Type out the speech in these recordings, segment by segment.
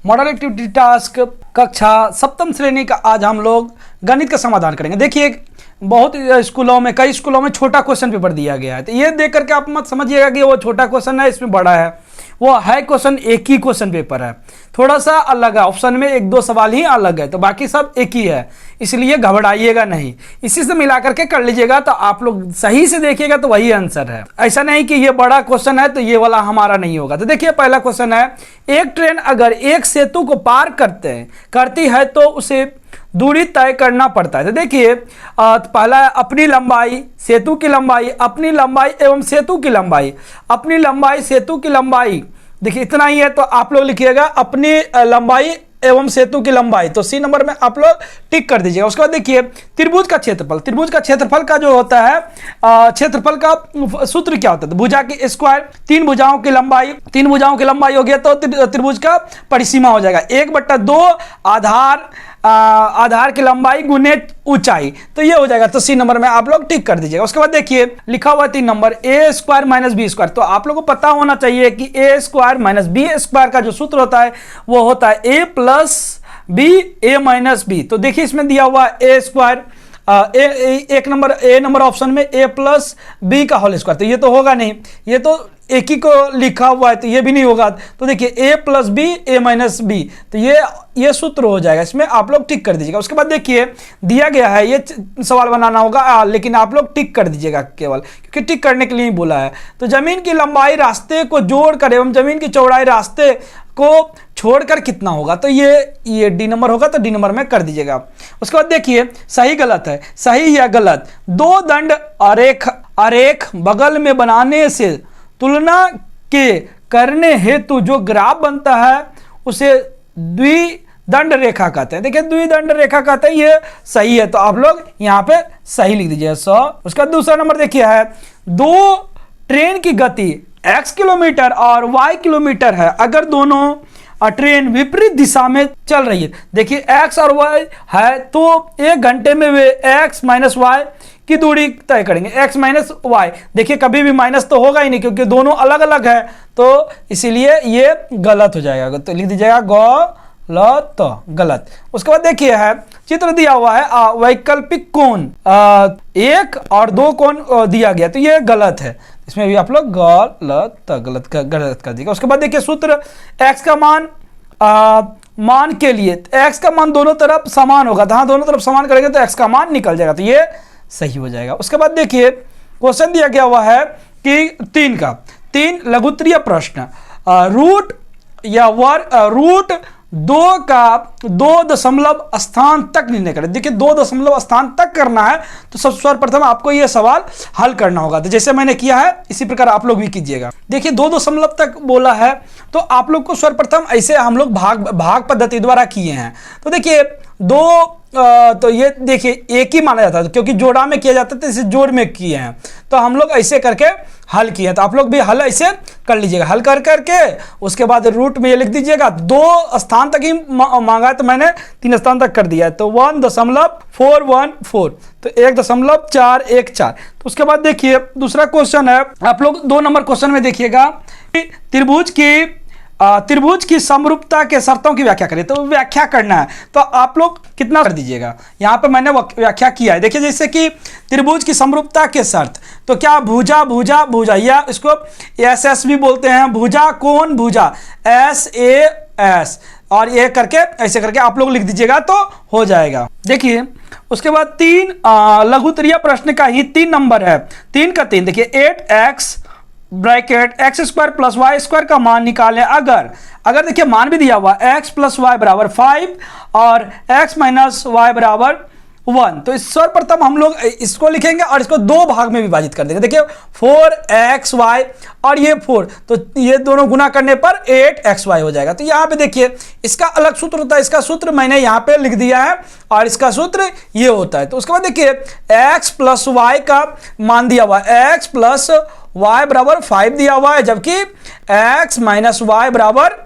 Model activity task कक्षा सप्तम श्रेणी का आज हम लोग गणित का समाधान करेंगे। देखिए बहुत स्कूलों में, कई स्कूलों में छोटा क्वेश्चन पेपर दिया गया है, तो ये देख करके आप मत समझिएगा कि वो छोटा क्वेश्चन है, इसमें बड़ा है। वो है क्वेश्चन, एक ही क्वेश्चन पेपर है, थोड़ा सा अलग है, ऑप्शन में एक दो सवाल ही अलग है, तो बाकी सब एक ही है, इसलिए घबराइएगा नहीं, इसी से मिला करके कर लीजिएगा। तो आप लोग सही से देखिएगा तो वही आंसर है, ऐसा नहीं कि ये बड़ा क्वेश्चन है तो ये वाला हमारा नहीं होगा। तो देखिए पहला क्वेश्चन है, एक ट्रेन अगर एक सेतु को पार करती है तो उसे दूरी तय करना पड़ता है। तो देखिए पहला अपनी लंबाई, सेतु की लंबाई, अपनी लंबाई एवं सेतु की लंबाई, अपनी लंबाई सेतु की लंबाई, देखिए इतना ही है, तो आप लोग लिखिएगा अपनी लंबाई एवं सेतु की लंबाई, तो सी नंबर में आप लोग टिक कर दीजिएगा। उसके बाद देखिए त्रिभुज का क्षेत्रफल, त्रिभुज का क्षेत्रफल का जो होता है क्षेत्रफल का सूत्र क्या होता है, तो भुजा की स्क्वायर, तीन भुजाओं की लंबाई हो गया तो त्रिभुज का परिसीमा हो जाएगा 1/2 आधार की लंबाई गुने ऊंचाई, तो ये हो जाएगा, तो सी नंबर में आप लोग टिक कर दीजिएगा। उसके बाद देखिए लिखा हुआ 3 number A square minus B square, तो आप लोगों को पता होना चाहिए कि A square minus B square का जो सूत्र होता है वो होता है A plus B A minus B. तो देखिए इसमें दिया हुआ ए स्क्वायर एक नंबर ए नंबर ऑप्शन में ए प्लस बी का होल स्क्वायर, तो ये तो होगा नहीं, ये तो एक ही को लिखा हुआ है तो ये भी नहीं होगा। तो देखिए ए plus B A minus B, तो ये सूत्र हो जाएगा, इसमें आप लोग टिक कर दीजिएगा। उसके बाद देखिए दिया गया है, ये सवाल बनाना होगा लेकिन आप लोग टिक कर दीजिएगा केवल, क्योंकि टिक करने के लिए ही बोला है। तो जमीन की लंबाई रास्ते को जोड़कर एवं जमीन की चौड़ाई रास्ते को छोड़कर कितना होगा, तो ये डी नंबर होगा, तो डी नंबर में कर दीजिएगा। उसके बाद देखिए सही गलत है, सही या गलत, दो दंड आरेख बगल में बनाने से तुलना के करने हेतु जो ग्राफ बनता है उसे द्विदंड रेखा कहते हैं। देखिए द्विदंड रेखा कहते हैं, ये सही है, तो आप लोग यहाँ पे सही लिख दीजिए 100। उसका दूसरा नंबर देखिए है, दो ट्रेन की गति x किलोमीटर और y किलोमीटर है, अगर दोनों ट्रेन विपरीत दिशा में चल रही है, देखिए x और y है तो 1 घंटे में वे x माइनस वाई की दूरी तय करेंगे, x माइनस वाई, देखिए कभी भी माइनस तो होगा ही नहीं क्योंकि दोनों अलग अलग है, तो इसीलिए ये गलत हो जाएगा, तो लिख दीजिएगा गलत। उसके बाद देखिए है चित्र दिया हुआ है वैकल्पिक कोण 1 और 2 कोण दिया गया, तो ये गलत है, इसमें भी आप लोग गलत कर दीजिएगा। उसके बाद देखिए सूत्र x का मान के लिए x का मान दोनों तरफ समान होगा, तो हाँ दोनों तरफ समान करेंगे तो x का मान निकल जाएगा, तो ये सही हो जाएगा। उसके बाद देखिए क्वेश्चन दिया गया हुआ है कि 3 लघुत्तरीय प्रश्न, रूट या रूट 2 का 2 दशमलव स्थान तक निर्णय करें। देखिए 2 दशमलव स्थान तक करना है तो सर्वप्रथम आपको यह सवाल हल करना होगा, तो जैसे मैंने किया है इसी प्रकार आप लोग भी कीजिएगा। देखिए 2 दशमलव तक बोला है तो आप लोग को सर्वप्रथम ऐसे हम लोग भाग पद्धति द्वारा किए हैं, तो देखिए 2 तो ये देखिए एक ही माना जाता है क्योंकि जोड़ा में किया जाता है, तो इसे जोड़ में किए हैं, तो हम लोग ऐसे करके हल किए, तो आप लोग भी हल ऐसे कर लीजिएगा। हल कर करके उसके बाद रूट में ये लिख दीजिएगा, 2 स्थान तक ही मांगा है तो मैंने 3 स्थान तक कर दिया है, तो 1.414, तो 1.414। तो उसके बाद देखिए दूसरा क्वेश्चन है, आप लोग 2 नंबर क्वेश्चन में देखिएगा त्रिभुज की समरूपता के शर्तों की व्याख्या करें, तो व्याख्या करना है, तो आप लोग कितना कर दीजिएगा, यहाँ पे मैंने व्याख्या किया है। देखिए जैसे कि त्रिभुज की समरूपता के शर्त, तो क्या भुजा या इसको एस भी बोलते हैं, भुजा कोण भुजा SAS, और ये करके ऐसे करके आप लोग लिख दीजिएगा तो हो जाएगा। देखिए उसके बाद 3 लघुत्तरीय प्रश्न का ही 3 नंबर है, 3 का 3, देखिए 8x bracket x square plus y square का मान निकालें, अगर देखिए मान भी दिया हुआ x प्लस वाई बराबर 5 और x माइनस वाई बराबर 1, तो इस सर्वप्रथम हम लोग इसको लिखेंगे और इसको 2 भाग में विभाजित कर देंगे। देखिए 4xy और ये 4, तो ये दोनों गुना करने पर 8xy हो जाएगा। तो यहाँ पे देखिए इसका अलग सूत्र होता है, इसका सूत्र मैंने यहाँ पे लिख दिया है और इसका सूत्र ये होता है। तो उसके बाद देखिए x प्लस वाई का मान दिया हुआ है, x प्लस वाई बराबर 5 दिया हुआ है, जबकि x माइनस वाई बराबर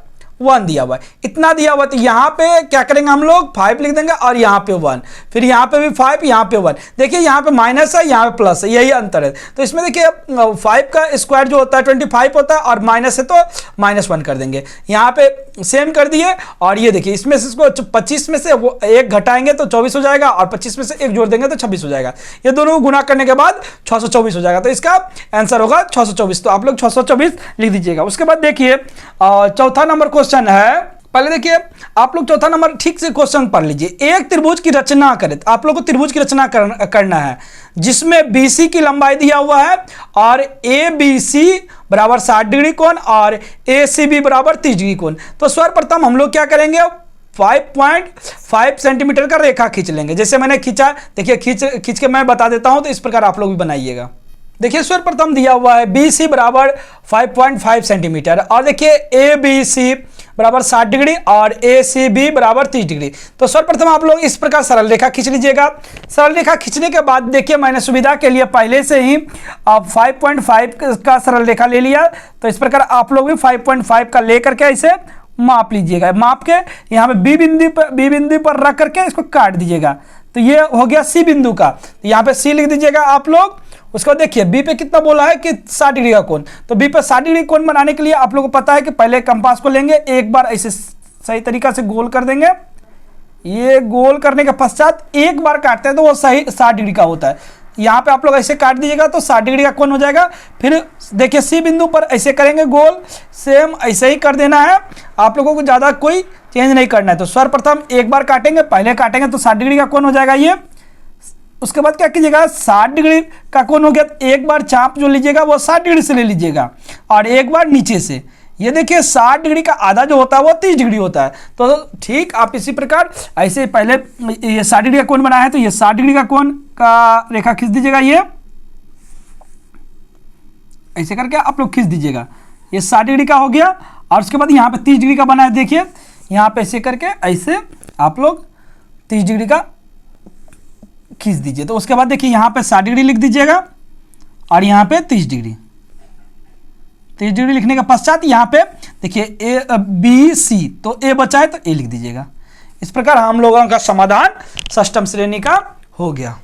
1 दिया हुआ है, इतना दिया हुआ। तो यहाँ पे क्या करेंगे हम लोग 5 लिख देंगे और यहाँ पे 1, फिर यहाँ पे भी 5, यहाँ पे 1। देखिए यहाँ पे माइनस है, यहाँ पे प्लस है, यही अंतर है। तो इसमें देखिए 5 का स्क्वायर जो होता है 25 होता है और माइनस है तो -1 कर देंगे। यहाँ पे सेम कर दिए और ये देखिए इसमें से इसको 25 में से वो 1 घटाएंगे तो 24 हो जाएगा और 25 में से 1 जोड़ देंगे तो 26 हो जाएगा। ये दोनों को गुना करने के बाद 624 हो जाएगा। तो इसका आंसर होगा 624। तो आप लोग 624 लिख दीजिएगा। उसके बाद देखिए चौथा नंबर क्वेश्चन है। पहले देखिए आप लोग चौथा नंबर ठीक से क्वेश्चन पढ़ लीजिए। एक त्रिभुज की रचना करें, तो आप लोग को त्रिभुज की रचना करना है जिसमें BC की लंबाई दिया हुआ है और ABC बराबर 60 डिग्री कोण और ACB बराबर 30 डिग्री कोण। तो सर्वप्रथम हम लोग क्या करेंगे 5.5 सेंटीमीटर का रेखा खींच लेंगे। जैसे मैंने खींचा, देखिए खींच के मैं बता देता हूं, तो इस प्रकार आप लोग भी बनाइएगा। देखिए सर्वप्रथम दिया हुआ है BC बराबर 5.5 सेंटीमीटर और देखिए ABC बराबर 60 डिग्री और ACB बराबर 30 डिग्री। तो सर्वप्रथम आप लोग इस प्रकार सरल रेखा खींच लीजिएगा। सरल रेखा खींचने के बाद देखिए मैंने सुविधा के लिए पहले से ही 5.5 का सरल रेखा ले लिया। तो इस प्रकार आप लोग भी 5.5 का लेकर के इसे माप लीजिएगा। माप के यहाँ पे बी बिंदु पर रख करके इसको काट दीजिएगा। तो ये हो गया C बिंदु का, तो यहाँ पे C लिख दीजिएगा आप लोग। उसके बाद देखिए B पे कितना बोला है कि 60 डिग्री का कोण। तो B पे 60 डिग्री कोण बनाने के लिए आप लोगों को पता है कि पहले कंपास को लेंगे, एक बार ऐसे सही तरीका से गोल कर देंगे। ये गोल करने के पश्चात एक बार काटते हैं तो वो सही 60 डिग्री का होता है। यहाँ पे आप लोग ऐसे काट दीजिएगा तो 60 डिग्री का कोण हो जाएगा। फिर देखिए C बिंदु पर ऐसे करेंगे गोल, सेम ऐसे ही कर देना है। आप लोगों को ज़्यादा कोई चेंज नहीं करना है। तो सर्वप्रथम एक बार काटेंगे, पहले काटेंगे तो 60 डिग्री का कोण हो जाएगा ये। उसके बाद क्या कीजिएगा 60 डिग्री का कोण हो गया तो एक बार चाप जो लीजिएगा वो 60 डिग्री से ले लीजिएगा और एक बार नीचे से। ये देखिए 60 डिग्री का आधा जो होता है वो 30 डिग्री होता है। तो ठीक आप इसी प्रकार ऐसे पहले ये 60 डिग्री का कोण बनाया है तो ये 60 डिग्री का कोण का रेखा खींच दीजिएगा। ये ऐसे करके आप लोग खींच दीजिएगा। ये 60 डिग्री का हो गया और उसके बाद यहाँ पे 30 डिग्री का बना है। देखिए यहाँ पे ऐसे करके ऐसे आप लोग 30 डिग्री का खींच दीजिए। तो उसके बाद देखिए यहाँ पे 60 डिग्री लिख दीजिएगा और यहाँ पे 30 डिग्री लिखने के पश्चात यहाँ पे देखिए ABC, तो A बचा है तो A लिख दीजिएगा। इस प्रकार हम लोगों का समाधान षष्ठम श्रेणी का हो गया।